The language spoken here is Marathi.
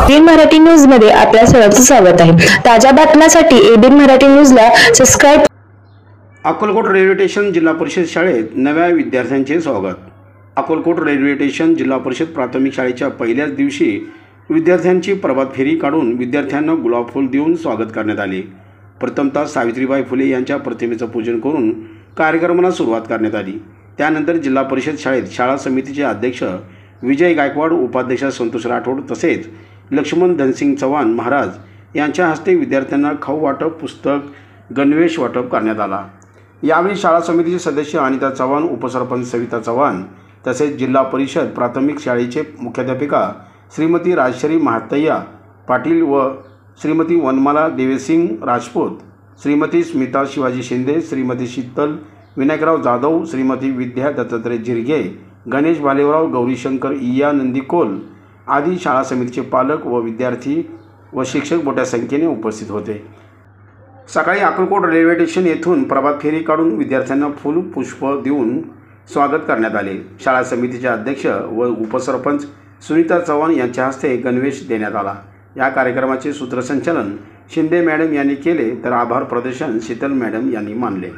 एबीएन मराठी न्यूज मध्ये आपल्या सर्वांचं स्वागत आहे। ताज्या बातम्यांसाठी एबीएन मराठी न्यूजला सबस्क्राइब। अक्कलकोट रेल्वे स्टेशन जिल्हा परिषद शाळेत नव्या विद्यार्थ्यांचे स्वागत। अक्कलकोट रेल्वे स्टेशन जिल्हा परिषद प्राथमिक शाळेच्या पहिल्याच दिवशी विद्यार्थ्यांची प्रभात फेरी काढून विद्यार्थ्यांना गुलाब फूल देऊन स्वागत करण्यात आले। प्रथमतः सावित्रीबाई फुले यांच्या प्रतिमेचं पूजन करून कार्यक्रमाला सुरुवात करण्यात आली। त्यानंतर जिल्हा परिषद शाळेत शाळा समितीचे अध्यक्ष विजय गायकवाड, उपाध्यक्ष संतोष राठोड तसेच लक्ष्मण धनसिंग चव्हाण महाराज यांच्या हस्ते विद्यार्थ्यांना खाऊ वाटप, पुस्तक, गणवेश वाटप करण्यात आला। यावेळी शाळा समितीचे सदस्य अनिता चव्हाण, उपसरपंच सविता चव्हाण तसेच जिल्हा परिषद प्राथमिक शाळेचे मुख्याध्यापिका श्रीमती राजश्री महातय्या पाटील व श्रीमती वनमाला देवेसिंग राजपूत, श्रीमती स्मिता शिवाजी शिंदे, श्रीमती शीतल विनायकराव जाधव, श्रीमती विद्या दत्तात्रय जिरगे, गणेश भालेराव, गौरीशंकर इया नंदीकोल आदी शाळा समितीचे पालक व विद्यार्थी व शिक्षक मोठ्या संख्येने उपस्थित होते। सकाळी अक्कलकोट रेल्वे स्टेशन येथून प्रभात फेरी काढून विद्यार्थ्यांना फूल पुष्प देऊन स्वागत करण्यात आले। शाळा समितीचे अध्यक्ष व उपसरपंच सुनीता चव्हाण यांच्या हस्ते गणवेश देण्यात आला। या कार्यक्रमाचे सूत्रसंचालन शिंदे मॅडम यांनी केले तर आभार प्रदर्शन शीतल मॅडम यांनी मानले।